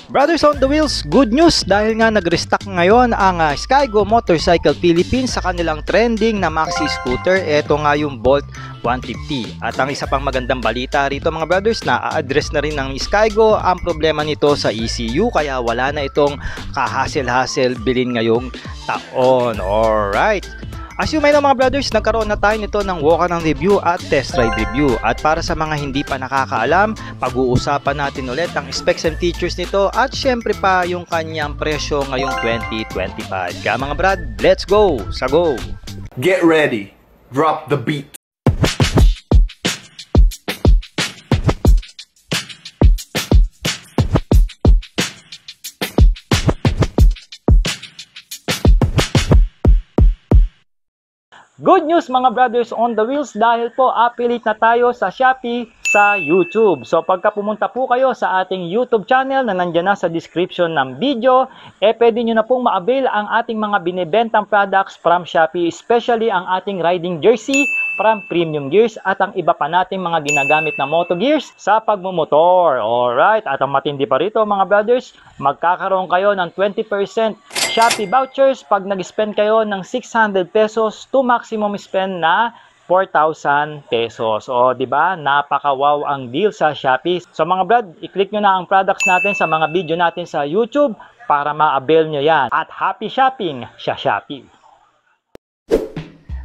Brothers on the Wheels, good news dahil nga nag-restock ngayon ang Skygo Motorcycle Philippines sa kanilang trending na maxi scooter. Ito nga yung Bolt 150. At ang isa pang magandang balita rito mga brothers, na a-address na rin ng Skygo ang problema nito sa ECU, kaya wala na itong kahasel-hasel bilhin ngayong taon. Alright. As you may know mga brothers, nagkaroon na tayo nito ng walk-around review at test ride review. At para sa mga hindi pa nakakaalam, pag-uusapan natin ulit ang specs and features nito at syempre pa yung kanyang presyo ngayong 2025. Kaya mga brad, let's go! Sa go! Get ready! Drop the beat! Good news mga brothers on the wheels dahil po affiliate na tayo sa Shopee sa YouTube. So pagka pumunta po kayo sa ating YouTube channel na nandyan na sa description ng video, pwede nyo na pong ma-avail ang ating mga binibentang products from Shopee, especially ang ating riding jersey from Premium Gears at ang iba pa nating mga ginagamit na moto gears sa pagmumotor. Alright, at ang matindi pa rito mga brothers, magkakaroon kayo ng 20% Shopee vouchers pag nag-spend kayo ng 600 pesos to maximum spend na 4,000 pesos. O, di ba? Napaka-wow ang deal sa Shopee. So mga brad, i-click nyo na ang products natin sa mga video natin sa YouTube para ma-avail nyo yan. At happy shopping sa Shopee.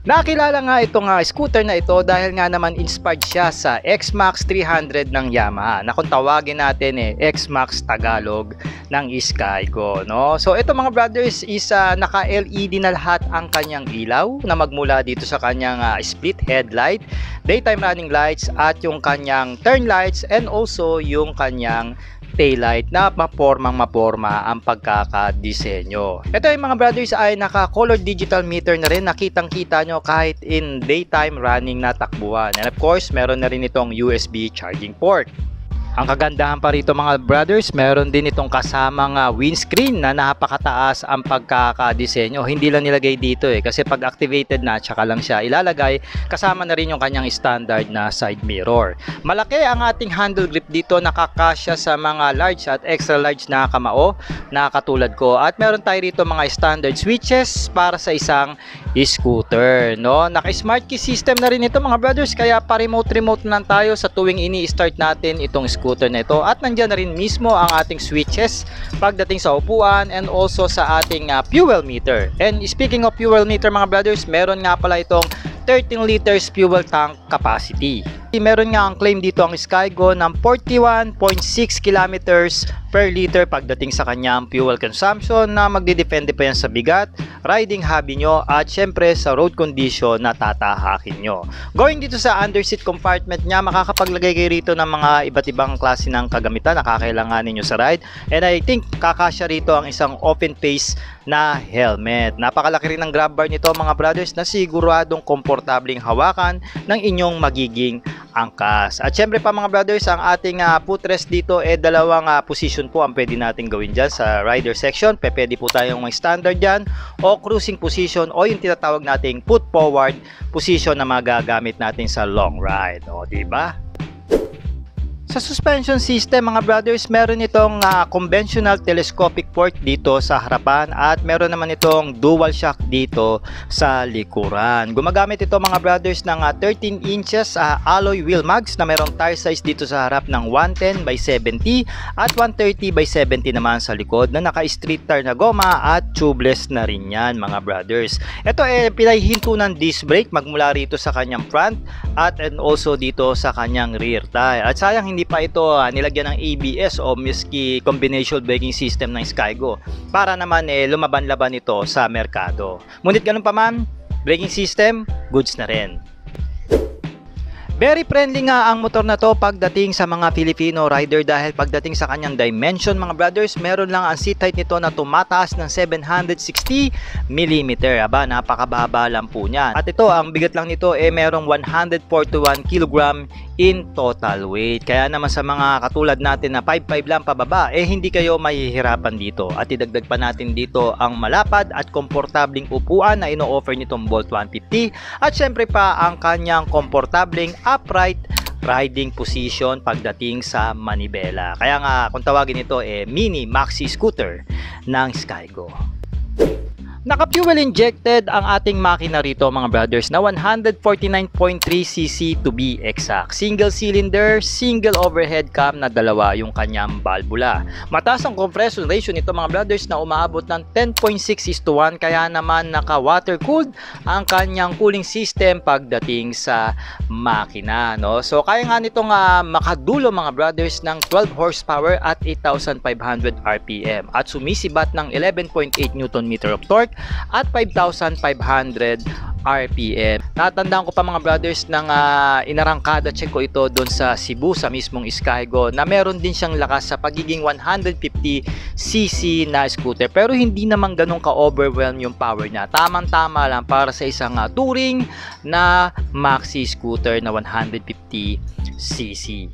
Nakilala nga itong scooter na ito dahil nga naman inspired siya sa X-Max 300 ng Yamaha, na kung tawagin natin X-Max Tagalog ng Skygo, no? So ito mga brothers is naka-LED na lahat ang kanyang ilaw na magmula dito sa kanyang split headlight, daytime running lights at yung kanyang turn lights and also yung kanyang taillight na maporma ang pagkakadisenyo. Ito yung mga brothers ay naka-color digital meter na rin, nakitang kita nyo kahit in daytime running na takbuhan. And of course, meron na rin itong USB charging port. Ang kagandahan pa rito mga brothers, meron din itong kasamang windscreen na napakataas ang pagkakadisenyo. Hindi lang nilagay dito kasi pag activated na, tsaka lang siya ilalagay. Kasama na rin yung kanyang standard na side mirror. Malaki ang ating handle grip dito, nakakasya sa mga large at extra large na kamao na katulad ko. At meron tayo rito mga standard switches para sa isang scooter, no? Naka-smart key system na rin ito mga brothers, kaya pa-remote lang tayo sa tuwing ini-start natin itong scooter na ito. At nandiyan na rin mismo ang ating switches pagdating sa upuan and also sa ating fuel meter. And speaking of fuel meter mga brothers, meron nga pala itong 13 liters fuel tank capacity. Meron nga ang claim dito ang Skygo ng 41.6 kilometers per liter pagdating sa kanyang fuel consumption, na magdidepende pa yan sa bigat, riding hobby nyo at syempre sa road condition na tatahakin nyo. Going dito sa underseat compartment niya, makakapaglagay kayo rito ng mga iba't ibang klase ng kagamitan na kakailanganin nyo sa ride, and I think kakasya rito ang isang open face na helmet. Napakalaki rin ng grab bar nito mga brothers, na siguradong komportabling hawakan ng inyong magiging angkas. At syempre pa mga brothers, ang ating footrest dito dalawang position po ang pwede natin gawin dyan sa rider section. Pwede po tayong may standard dyan o cruising position o yung tinatawag nating put forward position na magagamit natin sa long ride. O diba? Sa suspension system mga brothers, meron itong conventional telescopic fork dito sa harapan at meron naman itong dual shock dito sa likuran. Gumagamit ito mga brothers ng 13 inches alloy wheel mags na merong tire size dito sa harap ng 110 by 70 at 130 by 70 naman sa likod, na naka-street tire na goma at tubeless na rin yan mga brothers. Ito pinahihinto ng disc brake magmula rito sa kanyang front at and also dito sa kanyang rear tire. At sayang hindi pa ito nilagyan ng ABS o miski combination braking system ng Skygo para naman lumaban-laban ito sa merkado. Ngunit ganun pa man, braking system, goods na rin. Very friendly nga ang motor na to pagdating sa mga Filipino rider dahil pagdating sa kanyang dimension mga brothers, meron lang ang seat height nito na tumataas ng 760 mm. Aba, napakababa lang po niyan. At ito, ang bigat lang nito merong 141 kg in total weight. Kaya naman sa mga katulad natin na 5'5 lang pababa, hindi kayo mahihirapan dito. At idagdag pa natin dito ang malapad at komportabling upuan na ino-offer nitong Bolt 150. At syempre pa ang kanyang komportabling upright riding position pagdating sa manibela. Kaya nga kung tawagin ito mini maxi scooter ng Skygo. Naka-fuel injected ang ating makina rito mga brothers na 149.3cc to be exact. Single cylinder, single overhead cam na dalawa yung kanyang valvula. Mataas ang compression ratio nito mga brothers na umaabot ng 10.6:1, kaya naman naka-water cooled ang kanyang cooling system pagdating sa makina. No? So kaya nga nitong makadulo mga brothers ng 12 horsepower at 8,500 RPM at sumisibat ng 11.8 Nm of torque at 5,500 RPM. Natandaan ko pa mga brothers ng inarangkada check ko ito doon sa Cebu sa mismong Skygo na meron din siyang lakas sa pagiging 150cc na scooter, pero hindi naman ganun ka-overwhelm yung power niya. Tamang-tama lang para sa isang touring na maxi scooter na 150cc.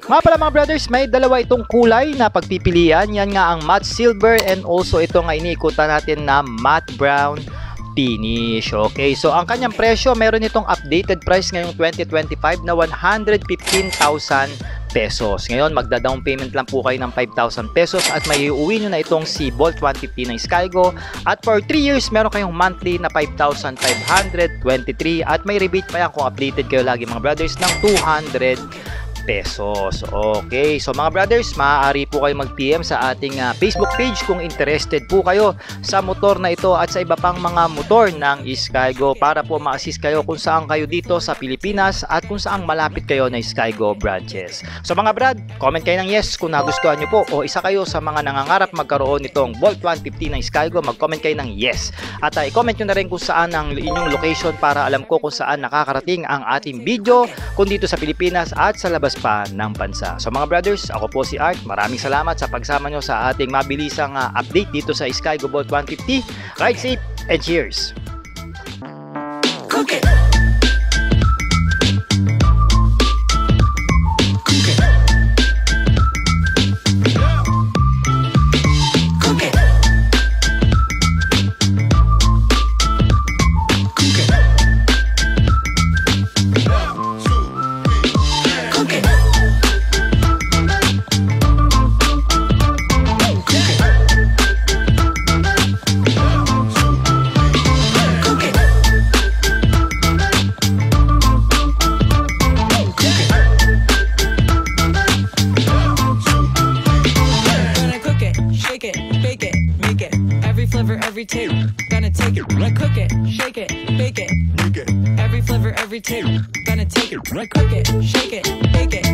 Nga pala mga brothers, may dalawa itong kulay na pagpipilian. Yan nga ang matte silver and also ito nga iniikutan natin na matte brown finish. Okay, so ang kanyang presyo, meron itong updated price ngayong 2025 na 115,000 pesos. Ngayon, magda-down payment lang po kayo ng 5,000 pesos at may iuwi nyo na itong si Bolt 150 ng Skygo. At for 3 years, meron kayong monthly na 5,523 at may rebate pa yan kung updated kayo lagi mga brothers ng 200 pesos. Okay, so mga brothers, maaari po kayo mag-PM sa ating Facebook page kung interested po kayo sa motor na ito at sa iba pang mga motor ng Skygo para po ma-assist kayo kung saan kayo dito sa Pilipinas at kung saan malapit kayo na Skygo branches. So mga brad, comment kayo ng yes kung nagustuhan nyo po o isa kayo sa mga nangangarap magkaroon nitong Bolt 150 ng Skygo, mag-comment kayo ng yes. At i-comment nyo na rin kung saan ang inyong location para alam ko kung saan nakakarating ang ating video kung dito sa Pilipinas at sa labas pa ng bansa. So mga brothers, ako po si Art. Maraming salamat sa pagsama nyo sa ating mabilisang update dito sa Skygo Bolt 150. Ride safe and cheers! Cook it! Every tape, gonna take it, right, cook it, shake it, bake it, every flavor, every tape, gonna take it, right, cook it, shake it, bake it.